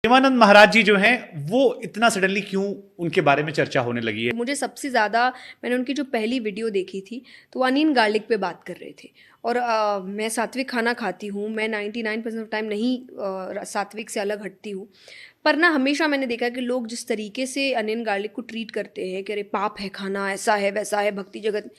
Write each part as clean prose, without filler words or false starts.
प्रेमानंद महाराज जी जो हैं वो इतना सडनली क्यों उनके बारे में चर्चा होने लगी है? मुझे सबसे ज़्यादा मैंने उनकी जो पहली वीडियो देखी थी तो वो अनियन गार्लिक पे बात कर रहे थे। और मैं सात्विक खाना खाती हूँ, मैं 99% ऑफ टाइम नहीं सात्विक से अलग हटती हूँ, पर ना हमेशा मैंने देखा कि लोग जिस तरीके से अनियन गार्लिक को ट्रीट करते हैं कि अरे पाप है खाना, ऐसा है वैसा है, भक्ति जगत,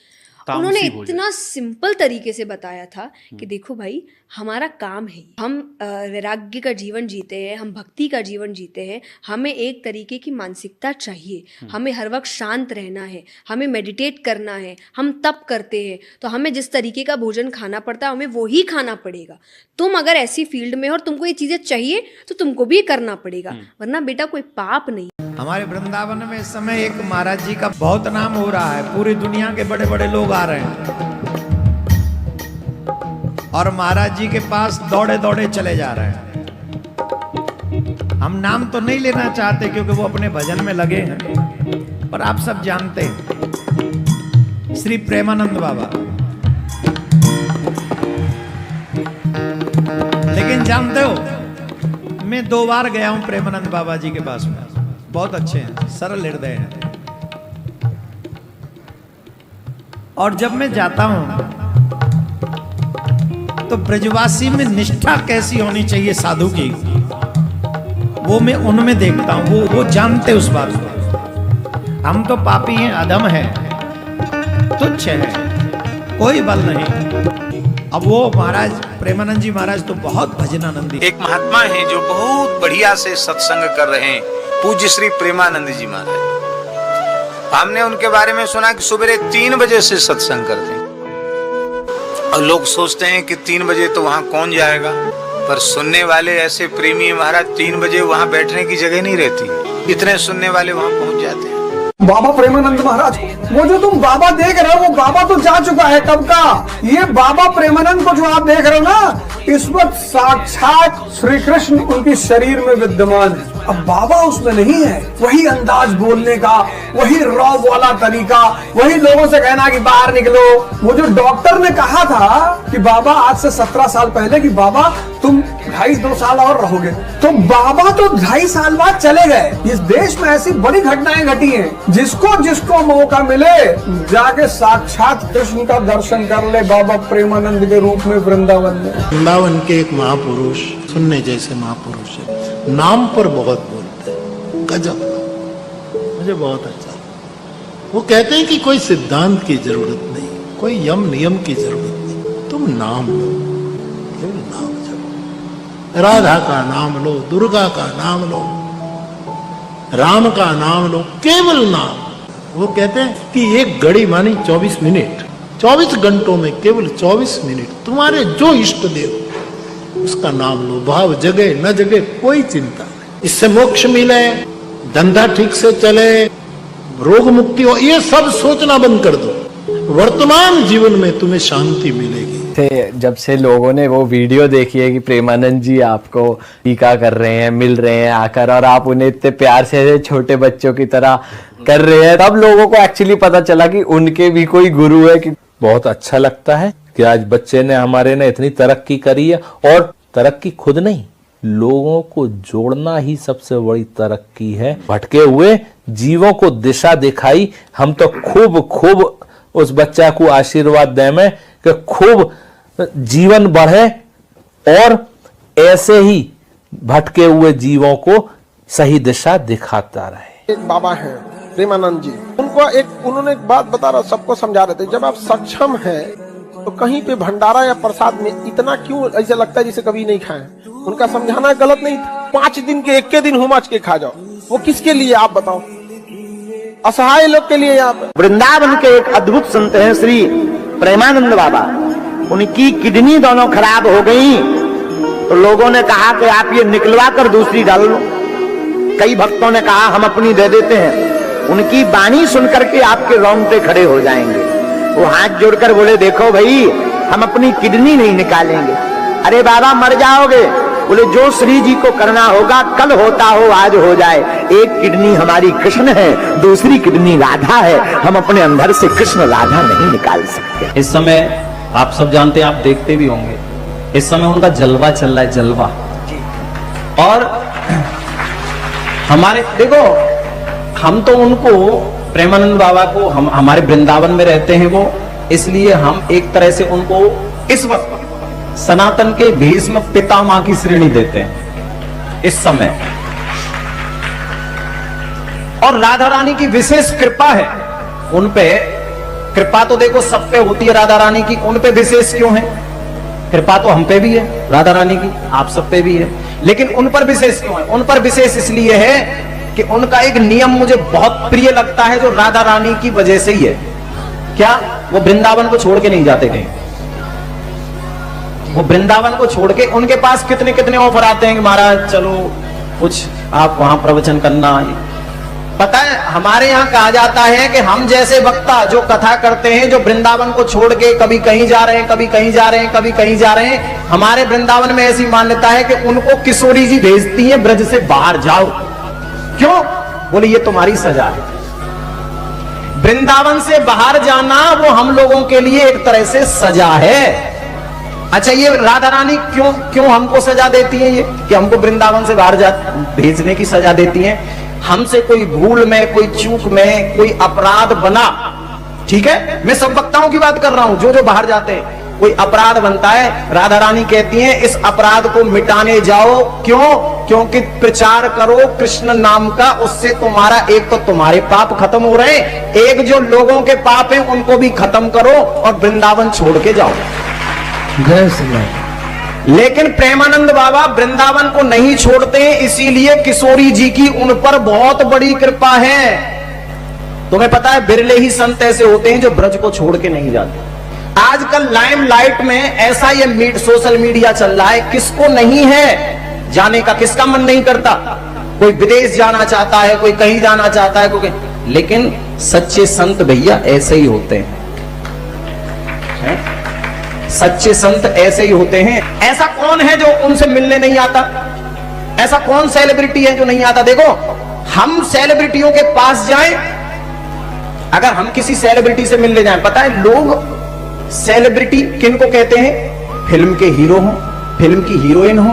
उन्होंने इतना सिंपल तरीके से बताया था कि देखो भाई, हमारा काम है, हम वैराग्य का जीवन जीते हैं, हम भक्ति का जीवन जीते हैं, हमें एक तरीके की मानसिकता चाहिए, हमें हर वक्त शांत रहना है, हमें मेडिटेट करना है, हम तप करते हैं तो हमें जिस तरीके का भोजन खाना पड़ता है हमें वो ही खाना पड़ेगा। तुम अगर ऐसी फील्ड में हो और तुमको ये चीज़ें चाहिए तो तुमको भी ये करना पड़ेगा, वरना बेटा कोई पाप नहीं। हमारे वृंदावन में इस समय एक महाराज जी का बहुत नाम हो रहा है, पूरी दुनिया के बड़े बड़े लोग आ रहे हैं और महाराज जी के पास दौड़े दौड़े चले जा रहे हैं। हम नाम तो नहीं लेना चाहते क्योंकि वो अपने भजन में लगे हैं, पर आप सब जानते हैं श्री प्रेमानंद बाबा। लेकिन जानते हो, मैं 2 बार गया हूं प्रेमानंद बाबा जी के पास में। बहुत अच्छे हैं, सरल हृदय हैं। और जब मैं जाता हूं तो ब्रजवासी में निष्ठा कैसी होनी चाहिए साधु की, वो मैं उनमें देखता हूं। वो जानते उस बात को। हम तो पापी हैं, अधम हैं, तुच्छ हैं, कोई बल नहीं। अब वो महाराज प्रेमानंद जी महाराज तो बहुत भजनानंदी। एक महात्मा है जो बहुत बढ़िया से सत्संग कर रहे हैं, पूज्य श्री प्रेमानंद जी महाराज। हमने उनके बारे में सुना कि सुबह 3 बजे से सत्संग करते हैं और लोग सोचते हैं कि 3 बजे तो वहां कौन जाएगा, पर सुनने वाले ऐसे प्रेमी महाराज 3 बजे वहां बैठने की जगह नहीं रहती, इतने सुनने वाले वहां पहुंच जाते हैं। बाबा प्रेमानंद महाराज, वो जो तुम बाबा देख रहे हो वो बाबा तो जा चुका है कब का। ये बाबा प्रेमानंद को जो आप देख रहे हो ना, इस वक्त साक्षात श्री कृष्ण उनके शरीर में विद्यमान है। अब बाबा उसमें नहीं है। वही अंदाज बोलने का, वही रॉब वाला तरीका, वही लोगों से कहना कि बाहर निकलो। वो जो डॉक्टर ने कहा था कि बाबा आज से 17 साल पहले कि बाबा तुम 2.5-2 साल और रहोगे, तो बाबा तो 2.5 साल बाद चले गए। इस देश में ऐसी बड़ी घटनाएं घटी हैं, जिसको मौका मिले जाके साक्षात कृष्ण का दर्शन कर ले बाबा प्रेमानंद के रूप में वृंदावन में। वृंदावन के एक महापुरुष, सुनने जैसे महापुरुष है, नाम पर बहुत बोलते हैं, गजब, मुझे बहुत अच्छा। वो कहते हैं कि कोई सिद्धांत की जरूरत नहीं, कोई यम नियम की जरूरत नहीं, तुम नाम लो, केवल नाम जपो। राधा का नाम लो, दुर्गा का नाम लो, राम का नाम लो, केवल नाम। वो कहते हैं कि एक घड़ी मानी 24 मिनट, 24 घंटों में केवल 24 मिनट तुम्हारे जो इष्ट देव उसका नाम लो। भाव जगे न जगे कोई चिंता नहीं, इससे मोक्ष मिले, धंधा ठीक से चले, रोग मुक्ति हो, ये सब सोचना बंद कर दो। वर्तमान जीवन में तुम्हें शांति मिलेगी। जब से लोगों ने वो वीडियो देखी है कि प्रेमानंद जी आपको टीका कर रहे हैं, मिल रहे हैं आकर, और आप उन्हें इतने प्यार से छोटे बच्चों की तरह कर रहे हैं, तब लोगों को एक्चुअली पता चला कि उनके भी कोई गुरु है। कि बहुत अच्छा लगता है कि आज बच्चे ने हमारे ने इतनी तरक्की करी है, और तरक्की खुद नहीं, लोगों को जोड़ना ही सबसे बड़ी तरक्की है। भटके हुए जीवों को दिशा दिखाई। हम तो खूब उस बच्चा को आशीर्वाद दें में कि खूब जीवन बढ़े और ऐसे ही भटके हुए जीवों को सही दिशा दिखाता रहे। एक बाबा हैं प्रेमानंद जी, उन्होंने एक बात बता रहा, सबको समझा रहे थे, जब आप सक्षम हैं तो कहीं पे भंडारा या प्रसाद में इतना क्यों ऐसा लगता है जैसे कभी नहीं खाए। उनका समझाना गलत नहीं था। 5 दिन के 1 दिन हुमाच के खा जाओ, वो किसके लिए आप बताओ? असहाय लोग के लिए। यहाँ पे वृंदावन के एक अद्भुत संत हैं श्री प्रेमानंद बाबा, उनकी किडनी दोनों खराब हो गई तो लोगों ने कहा कि आप ये निकलवा कर दूसरी डाल लो। कई भक्तों ने कहा हम अपनी दे देते हैं। उनकी वाणी सुनकर के आपके रोंगटे खड़े हो जाएंगे। वो हाथ जोड़कर बोले, देखो भाई, हम अपनी किडनी नहीं निकालेंगे। अरे बाबा मर जाओगे। बोले जो श्री जी को करना होगा, कल होता हो आज हो जाए। एक किडनी हमारी कृष्ण है, दूसरी किडनी राधा है, हम अपने अंदर से कृष्ण राधा नहीं निकाल सकते। इस समय आप सब जानते हैं, आप देखते भी होंगे, इस समय उनका जलवा चल रहा है, जलवा। और हमारे देखो, हम तो उनको प्रेमानंद बाबा को हम हमारे वृंदावन में रहते हैं वो, इसलिए हम एक तरह से उनको इस वक्त सनातन के भीष्म पितामह की श्रेणी देते हैं इस समय। और राधा रानी की विशेष कृपा है उन पे। कृपा तो देखो सब पे होती है राधा रानी की, उन पे विशेष क्यों है? कृपा तो हम पे भी है राधा रानी की, आप सब पे भी है, लेकिन उन पर विशेष क्यों है? उन पर विशेष इसलिए है कि उनका एक नियम मुझे बहुत प्रिय लगता है, जो राधा रानी की वजह से ही है। क्या? वो वृंदावन को छोड़ के नहीं जाते कहीं। वो वृंदावन को छोड़ के, उनके पास कितने कितने ऑफर आते हैं कि महाराज चलो कुछ आप वहां प्रवचन करना। पता है हमारे यहाँ कहा जाता है कि हम जैसे वक्ता जो कथा करते हैं, जो वृंदावन को छोड़ के कभी कहीं जा रहे हैं, कभी कहीं जा रहे हैं, कभी कहीं जा रहे हैं, हमारे वृंदावन में ऐसी मान्यता है कि उनको किशोरी जी भेजती है ब्रज से बाहर जाओ। क्यों? बोले ये तुम्हारी सजा है। वृंदावन से बाहर जाना वो हम लोगों के लिए एक तरह से सजा है। अच्छा, ये राधा रानी क्यों क्यों हमको सजा देती है? ये कि हमको वृंदावन से बाहर भेजने की सजा देती है। हमसे कोई भूल में, कोई चूक में, कोई अपराध बना, ठीक है, मैं सब वक्ताओं की बात कर रहा हूं, जो जो बाहर जाते हैं, कोई अपराध बनता है, राधा रानी कहती हैं इस अपराध को मिटाने जाओ। क्यों? क्योंकि प्रचार करो कृष्ण नाम का, उससे तुम्हारा एक तो तुम्हारे पाप खत्म हो रहे हैं, एक जो लोगों के पाप हैं उनको भी खत्म करो और वृंदावन छोड़ के जाओ। जय श्री राम। लेकिन प्रेमानंद बाबा वृंदावन को नहीं छोड़ते, इसीलिए किशोरी जी की उन पर बहुत बड़ी कृपा है। तुम्हें पता है बिरले ही संत ऐसे होते हैं जो ब्रज को छोड़ के नहीं जाते। आजकल लाइमलाइट में ऐसा ये सोशल मीडिया चल रहा है, किसको नहीं है जाने का, किसका मन नहीं करता? कोई विदेश जाना चाहता है, कोई कहीं जाना चाहता है, कोई, लेकिन सच्चे संत भैया ऐसे ही होते हैं। सच्चे संत ऐसे ही होते हैं। ऐसा कौन है जो उनसे मिलने नहीं आता? ऐसा कौन सेलिब्रिटी है जो नहीं आता? देखो, हम सेलिब्रिटियों के पास जाएं, अगर हम किसी सेलिब्रिटी से मिलने जाएं, पता है लोग सेलिब्रिटी किनको कहते हैं? फिल्म के हीरो हो, फिल्म की हीरोइन हो,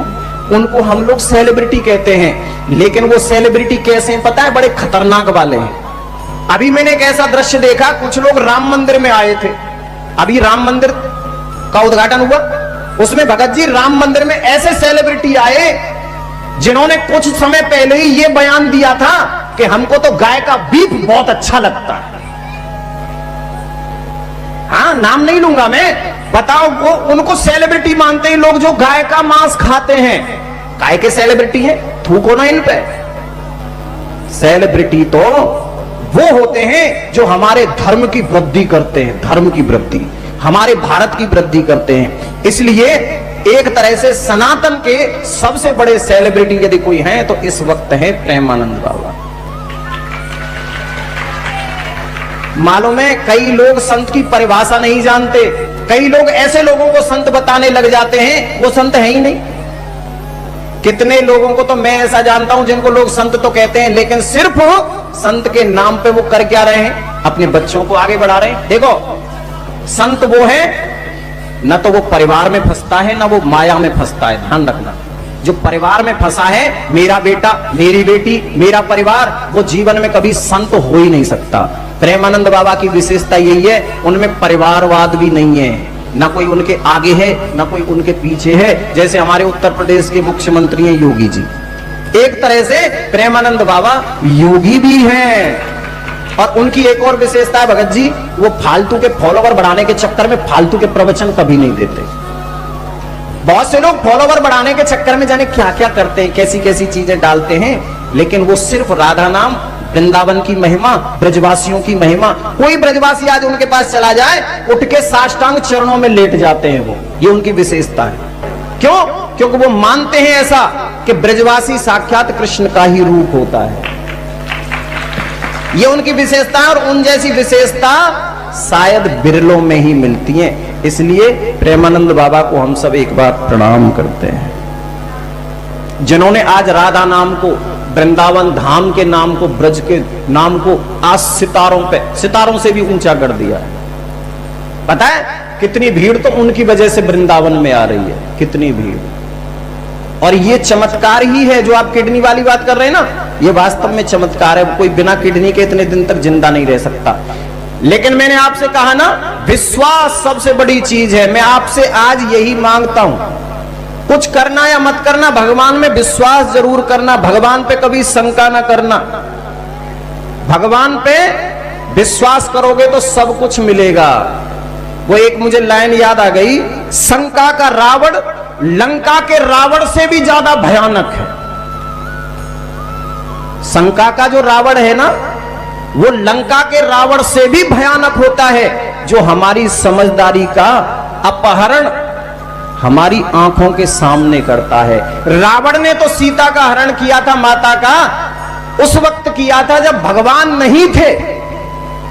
उनको हम लोग सेलिब्रिटी कहते हैं। लेकिन वो सेलिब्रिटी कैसे हैं पता है? बड़े खतरनाक वाले हैं। अभी मैंने एक ऐसा दृश्य देखा, कुछ लोग राम मंदिर में आए थे, अभी राम मंदिर का उद्घाटन हुआ, उसमें भगत जी राम मंदिर में ऐसे सेलिब्रिटी आए जिन्होंने कुछ समय पहले ही ये बयान दिया था कि हमको तो गाय का बीफ बहुत अच्छा लगता है। हाँ, नाम नहीं लूंगा मैं, बताओ वो उनको सेलिब्रिटी मानते हैं लोग जो गाय का मांस खाते हैं। गाय के सेलिब्रिटी है, थूको ना इन पे। सेलिब्रिटी तो वो होते हैं जो हमारे धर्म की वृद्धि करते हैं, धर्म की वृद्धि, हमारे भारत की वृद्धि करते हैं। इसलिए एक तरह से सनातन के सबसे बड़े सेलिब्रिटी यदि कोई है तो इस वक्त है प्रेमानंद बाबा। मालूम है कई लोग संत की परिभाषा नहीं जानते, कई लोग ऐसे लोगों को संत बताने लग जाते हैं वो संत है ही नहीं। कितने लोगों को तो मैं ऐसा जानता हूं जिनको लोग संत तो कहते हैं, लेकिन सिर्फ संत के नाम पे वो कर क्या रहे हैं? अपने बच्चों को आगे बढ़ा रहे हैं। देखो, संत वो है न तो वो परिवार में फंसता है, न वो माया में फंसता है। ध्यान रखना, जो परिवार में फंसा है, मेरा बेटा, मेरी बेटी, मेरा परिवार, वो जीवन में कभी संत हो ही नहीं सकता। प्रेमानंद बाबा की विशेषता यही है, उनमें परिवारवाद भी नहीं है, ना कोई उनके आगे है ना कोई उनके पीछे है। जैसे हमारे उत्तर प्रदेश के मुख्यमंत्री हैं योगी जी, एक तरह से प्रेमानंद बाबा योगी भी हैं। और उनकी एक और विशेषता है भगत जी, वो फालतू के फॉलोवर बढ़ाने के चक्कर में फालतू के प्रवचन कभी नहीं देते। बहुत से लोग फॉलोवर बढ़ाने के चक्कर में जाने क्या क्या करते हैं, कैसी कैसी चीजें डालते हैं, लेकिन वो सिर्फ राधा नाम, वृंदावन की महिमा, ब्रजवासियों की महिमा। कोई ब्रजवासी आज उनके पास चला जाए, उठ के साष्टांग चरणों में लेट जाते हैं वो, ये उनकी विशेषता है। क्यों? क्योंकि वो मानते हैं ऐसा कि ब्रजवासी साक्षात कृष्ण का ही रूप होता है। ये उनकी विशेषता है, और उन जैसी विशेषता शायद बिरलों में ही मिलती है। इसलिए प्रेमानंद बाबा को हम सब एक बार प्रणाम करते हैं, जिन्होंने आज राधा नाम को, वृंदावन धाम के नाम को, ब्रज के नाम को आज सितारों से भी ऊंचा कर दिया है। पता है कितनी भीड़ तो उनकी वजह से वृंदावन में आ रही है, कितनी भीड़। और ये चमत्कार ही है जो आप किडनी वाली बात कर रहे हैं ना, ये वास्तव में चमत्कार है। कोई बिना किडनी के इतने दिन तक जिंदा नहीं रह सकता। लेकिन मैंने आपसे कहा ना, विश्वास सबसे बड़ी चीज है। मैं आपसे आज यही मांगता हूं, कुछ करना या मत करना, भगवान में विश्वास जरूर करना, भगवान पे कभी शंका ना करना। भगवान पे विश्वास करोगे तो सब कुछ मिलेगा। वो एक मुझे लाइन याद आ गई, शंका का रावण लंका के रावण से भी ज्यादा भयानक है। शंका का जो रावण है ना, वो लंका के रावण से भी भयानक होता है, जो हमारी समझदारी का अपहरण हमारी आंखों के सामने करता है। रावण ने तो सीता का हरण किया था, माता का, उस वक्त किया था जब भगवान नहीं थे।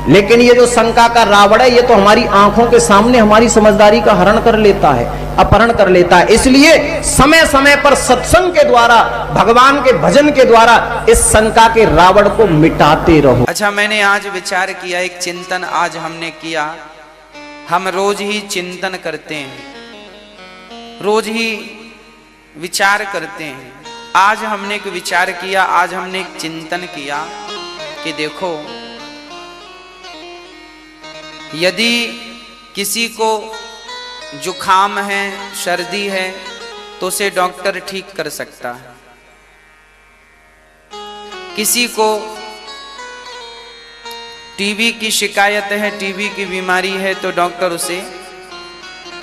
लेकिन ये जो शंका का रावण है, ये तो हमारी आंखों के सामने हमारी समझदारी का हरण कर लेता है, अपहरण कर लेता है। इसलिए समय समय पर सत्संग के द्वारा, भगवान के भजन के द्वारा इस शंका के रावण को मिटाते रहो। अच्छा, मैंने आज विचार किया, एक चिंतन आज हमने किया। हम रोज ही चिंतन करते हैं, रोज ही विचार करते हैं। आज हमने एक विचार किया, आज हमने एक चिंतन किया कि देखो, यदि किसी को जुखाम है, सर्दी है, तो उसे डॉक्टर ठीक कर सकता है। किसी को टीबी की शिकायत है, टीबी की बीमारी है, तो डॉक्टर उसे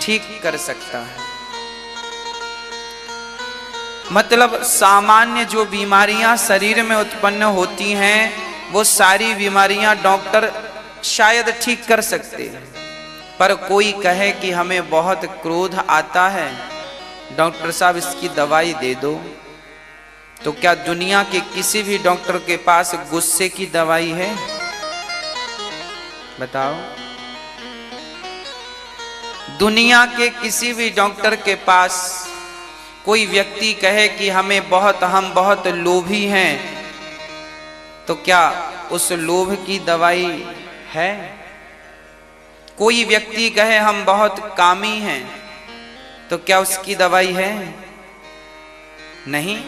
ठीक कर सकता है। मतलब सामान्य जो बीमारियां शरीर में उत्पन्न होती हैं, वो सारी बीमारियां डॉक्टर शायद ठीक कर सकते हैं। पर कोई कहे कि हमें बहुत क्रोध आता है, डॉक्टर साहब इसकी दवाई दे दो, तो क्या दुनिया के किसी भी डॉक्टर के पास गुस्से की दवाई है? बताओ। दुनिया के किसी भी डॉक्टर के पास कोई व्यक्ति कहे कि हम बहुत लोभी हैं, तो क्या उस लोभ की दवाई है? कोई व्यक्ति कहे हम बहुत कामी हैं, तो क्या उसकी दवाई है? नहीं।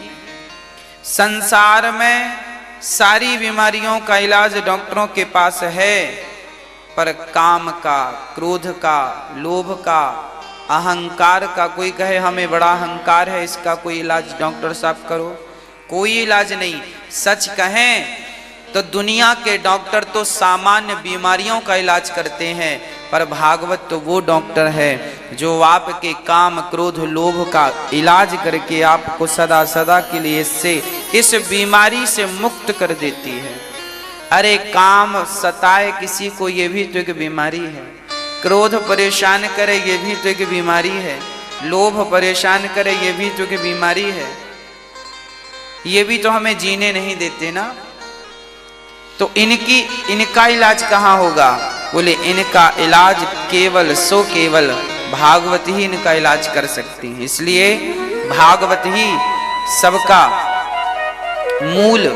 संसार में सारी बीमारियों का इलाज डॉक्टरों के पास है, पर काम का, क्रोध का, लोभ का, अहंकार का, कोई कहे हमें बड़ा अहंकार है, इसका कोई इलाज डॉक्टर साहब करो, कोई इलाज नहीं। सच कहें तो दुनिया के डॉक्टर तो सामान्य बीमारियों का इलाज करते हैं, पर भागवत तो वो डॉक्टर है जो आपके काम, क्रोध, लोभ का इलाज करके आपको सदा सदा के लिए इस बीमारी से मुक्त कर देती है। अरे काम सताए किसी को, ये भी तो एक बीमारी है। क्रोध परेशान करे, ये भी तो एक बीमारी है। लोभ परेशान करे, ये भी तो एक बीमारी है। ये भी तो हमें जीने नहीं देते ना। तो इनका इलाज कहाँ होगा? बोले इनका इलाज केवल केवल भागवत ही इनका इलाज कर सकती है। इसलिए भागवत ही सबका मूल